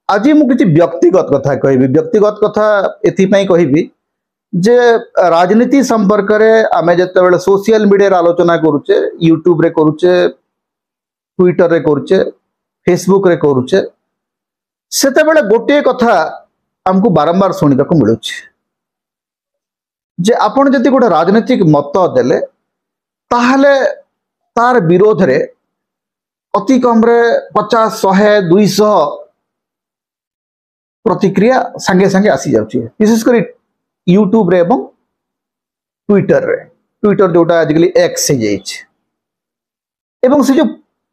आज मुझे व्यक्तिगत कथा कहि व्यक्तिगत कथा एथिपाई कहि जे राजनीति संपर्क में आम जिते सोशल मीडिया आलोचना करुचे यूट्यूब रे करुचे ट्विटर रे करुचे फेसबुक रे करुचे सेते बेले गोटे कथा हमको बारंबार शुणा को मिलूँ जे आपण जदि गोटे राजनीतिक मत देले ताहले तार विरोध रे अति कम रे 50 100 200 प्रतिक्रिया संगे संगे आसी जाउची विशेषकर यूट्यूब रे एवं ट्विटर जोटा आजिकली एक्स हो जाइए एवं से जो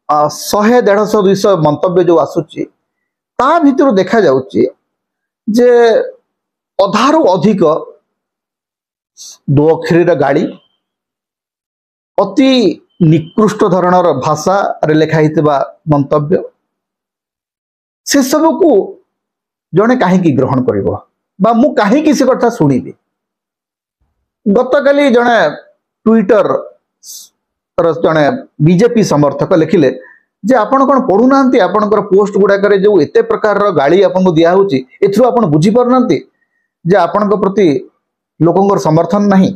100 150 200 मंतव्य जो आसुची ता भितर देखा जाउची जे अधारु अधिक दो अक्षर गाड़ी अति निकृष्ट धरणर भाषा रे लेखा हितबा मंतव्य से सब को जने काहे ग्रहण करिवो बा मु काहे से कथा सुनिबी गतकाली जने ट्विटर जने बीजेपी समर्थक लिखिले जे आपण कोन पढु नांती आपनकर पोस्ट गुडा करे जो एते प्रकार रो गाली आपन को दिया होची एथरो आपण बुझी पर नांती जे आपन को प्रति लोकंकर समर्थन नहीं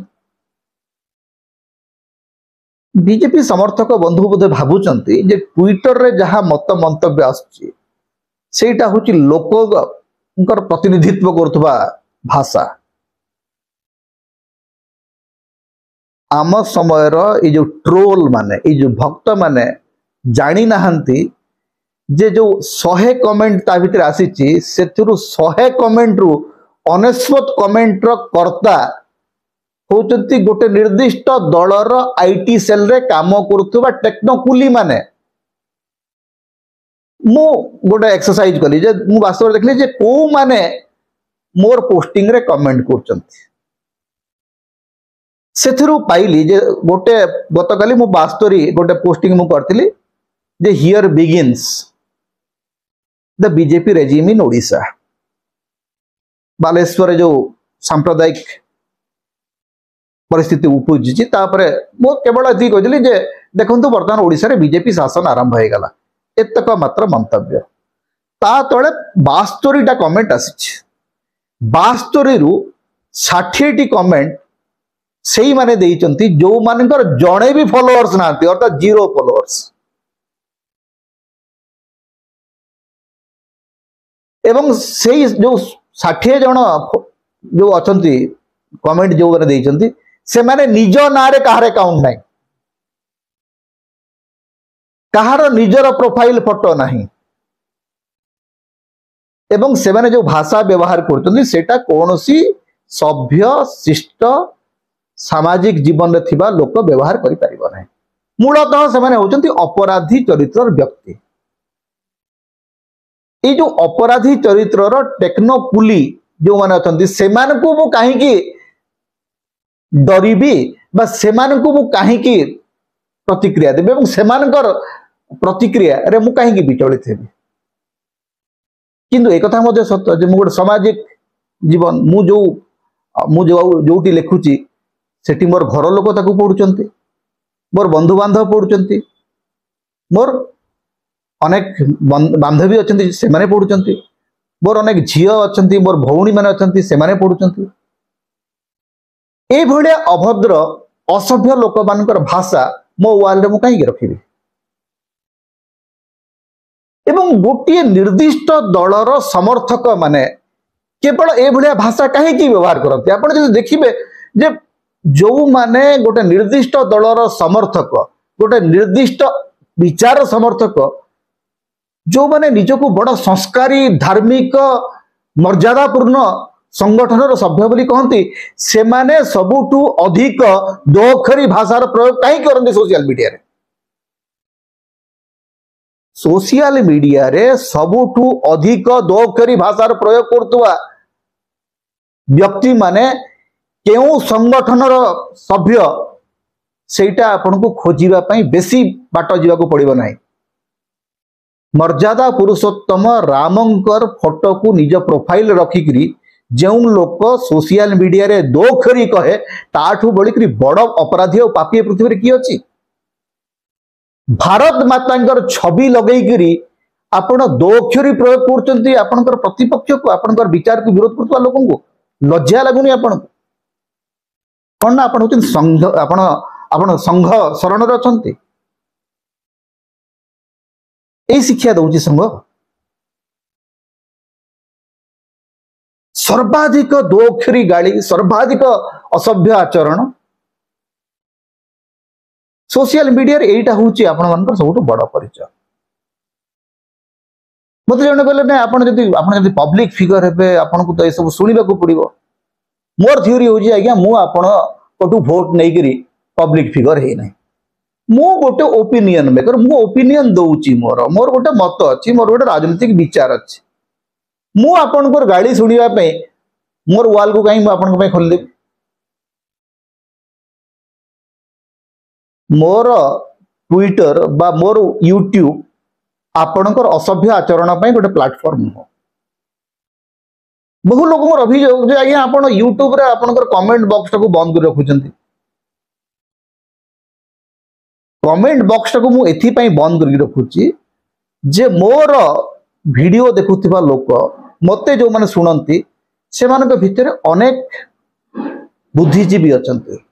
बीजेपी समर्थक बंधु बोधे भाबुचंती जे ट्विटर रे जहा मत मंतव्य आसुची सेटा होची लोकंकर प्रतिनिधित्व करथबा भाषा आम समय ये जो ट्रोल माने ये जो भक्त माने जानी नाहंती जे जो 100 कमेंट ता भीतर आसीची सेथिरु 100 कमेंट रु 99 कमेंट रो कर्ता होचंती गोटे निर्दिष्ट दलर आईटी सेल रे काम करथुबा टेक्नोकुली माने मु गोटे एक्सरसाइज कली जे मु वास्तव देखली जे को माने मोर पोस्टिंग रे कमेंट करचंती सेथिरु पाइली जे गोटे गतकाली मु बास्तरी गोटे पोस्टिंग मु करथिली जे here begins the BJP regime in Odisha Baleshwar जो सांप्रदायिक परिस्थिति उपजी तापरे मु केवल एति कहली जे देखंतु वर्तमान ओडिशा रे बीजेपी शासन आरंभ हो गला एतक मात्र मंतव्य ता तळे 72 टा कमेंट आसी 72 रु 60 टी कमेंट सेही माने देइचंती जो मानकर जणे भी फॉलोअर्स नांती अर्थात 0 फॉलोअर्स एवं सेही जो 60 जण जो अछंती कमेंट जो माने देइचंती से माने निज नारे कहार अकाउंट नाही कहार निजर प्रोफाइल फोटो नहीं एवं से माने जो भाषा व्यवहार करचंती सेटा कोनोसी सभ्य शिष्ट सामाजिक जीवन रे थिबा लोक व्यवहार करि परिबो नाही मूलतः से माने होचंती अपराधी चरित्रर व्यक्ति ये जो अपराधी चरित्रर टेक्नोकुली जो माने अछंती से मान को मु काहे की डरिबी बा से मान को मु काहे की प्रतिक्रिया देबे एवं से मानकर प्रतिक्रिया रे मु काहे की विचलित हेबी किंतु एक कथा मध्ये सत्य जे मु गोटे सामाजिक जीवन मु जोटी लिखुची सेठी मोर घर लोक ताकू पढ़ुचंती मोर बंधु बांधव पढ़ुचंती मोर अनेक बांधवी अच्छी से माने पढ़ुचंती मोर अनेक झियो अच्छी मोर भौणी माने अच्छी से माने पढ़ुचंती ए भलिया अभद्र असभ्य लोक मानकर भाषा मो वाल रे मु काहे रखिबी एवं गोटे निर्दिष्ट दलर समर्थक माने केवल ए भलिया भाषा काहे की व्यवहार करते आपण जे देखिबे जे जो माने गोटे निर्दिष्ट दलर समर्थक गोटे निर्दिष्ट विचार समर्थक जो माने निजको बड़ संस्कारी धार्मिक मर्यादापूर्ण संगठन सभ्य बोली कहती से माने सबुठू अधिक दोअक्षरी भाषार प्रयोग कहीं करते सोशल मीडिया रे सबुठू अधिक दोअक्षरी भाषार प्रयोग करतुवा व्यक्ति माने केउ संगठनर सभ्य सेटा आपन को खोजिबा पई बेसी बाट जीवा को पड़िबो नाही मर्यादा पुरुषोत्तम रामंकर फोटो को निज प्रोफाइल रखिकरी जो लोक सोशल मीडिया रे दोअक्षरी कहे ताठू बलिकरी बड़ अपराधी और पापी पृथ्वी रे की अछि भारत मातांकर छवि लगेकरी आपण दो अक्षरी प्रयोग करचंती आपनकर प्रतिपक्ष को आपनकर विचार को विरोध करतवा लोकन को लज्जा लागुनी आपण कोन ना आपण होतिन संघ आपण संघ शरण रे अछंती ए शिक्षा दउची संघ सर्वाधिक दो अक्षरी गाली सर्वाधिक असभ्य आचरण सोशल मीडिया रे एटा होची आपण मानकर सबुठ बड़ परिचय मत जन कहले ना आप पब्लिक फिगर हे आपन को तो ये सब सुनिबा को पड़िबो मोर थ्योरी होजी आज्ञा मु आपण कटु वोट नै करी पब्लिक फिगर हे नै मु गोटे ओपिनियन मेकर मु ओपिनियन दउची मोर गोटे मत अछि मोर गोटे राजनीतिक विचार अछि मु आपन को गाली सुनिबा पे मोर वाल को काई मु आपन को पे खोल दे मोर ट्विटर बा मोर यूट्यूब आपणकर असभ्य आचरण पर गोटे प्लाटफॉर्म हो बहु लोक अभियोग आज्ञा आप यूट्यूब रे आपणकर कमेंट बॉक्स को बंद कर रखुचंती कमेंट बॉक्स को मु एथि पई बंद कर रखुची जे मोर वीडियो देखुथिबा लोक मते जो माने सुनंती से मानक भितर अनेक बुद्धिजीवी अछंती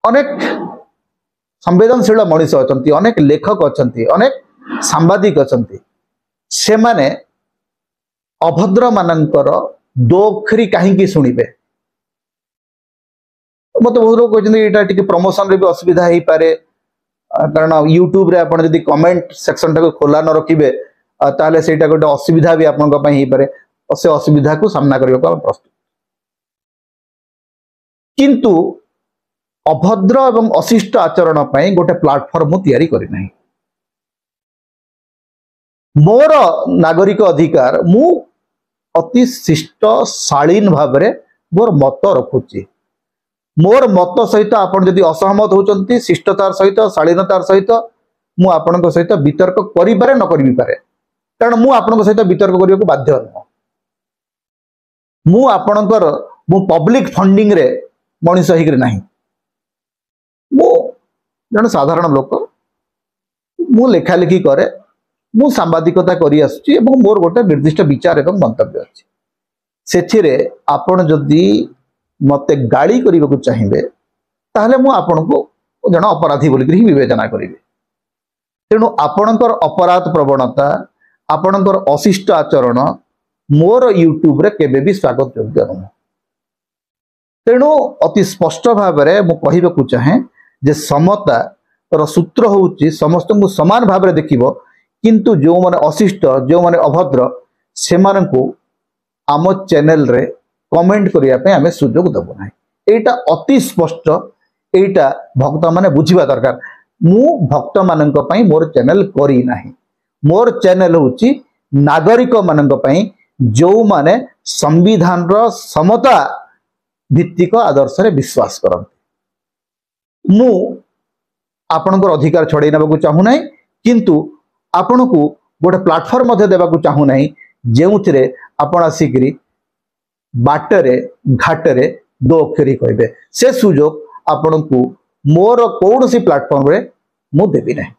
अनेक संवेदनशील मनुष्य अछंती अनेक लेखक अछंती अनेक सांबादिक अछंती से माने अभद्र मानकर दो अक्षरी कहीं शुणिबे मत बहुत लोग कहते एटा टिके प्रमोशन रे भी असुविधा ही पारे कारण यूट्यूब रे आपण जदी कमेंट सेक्शन टाको खोला न रखिबे ताले सेटा गोटे असुविधा भी आपन को पई ही पारे से असुविधा को सामना करबा को प्रस्तुत किंतु अभद्र एवं अशिष्ट आचरण पई गोटे प्लेटफॉर्म तैयारी करि नाही मोर नागरिक अधिकार मु अति शिष्ट शालीन भाव मोर मत रखुची मोर मत सहित आपण जदि असहमत होचंती शिष्टतार सहित शालीनतार सहित मु आपनक सहित वितर्क करि पारे न करि पारे कारण मु आपनक सहित वितर्क करियो को बाध्य न मु आपनकर मु पब्लिक फंडिंग रे मनिष हिकरे नाही मु जन साधारण लोक मु लेखा लेखी करे मु सांबादिकता करी आसुची एवं मोर गोटे निर्दिष्ट विचार एवं मंतव्य अछि सेथिरे आपण जदि मते गाली करिबा को चाहिबे ताहले मु आपण को जण अपराधी बोली करी विवेचना करिवे तेनु आपणकर अपराध प्रवणता आपणकर अशिष्ट आचरण मोर यूट्यूब रे केबे भी स्वागत योग्य न तेनु अति स्पष्ट भाव रे मु कहिबा को चाहे जे समता रो सूत्र होउची समस्त को समान भाव रे देखिबो किंतु जो माने अशिष्ट जो माने अभद्र से माने को आम चैनल रे कमेंट करिया पे हमें सुजोग दबो नाही एटा अति स्पष्ट एटा भक्त माने बुझिबा दरकार मु भक्त मानन को पई मोर चैनल करी नाही मोर चैनल होची नागरिक मानन को पई जो माने संविधान रो समता भित्तिक आदर्श रे विश्वास करन मु आपनकर अधिकार छड़े नबा को चाहू नाही किंतु आपण को गोटे प्लेटफॉर्म देवा चाहू ना जो आपण आसिकी बाटरे घाटरे दो अक्षरी कहे से सुजोग आपण को मोर कौन सी प्लेटफॉर्म रे मु देवी नहीं।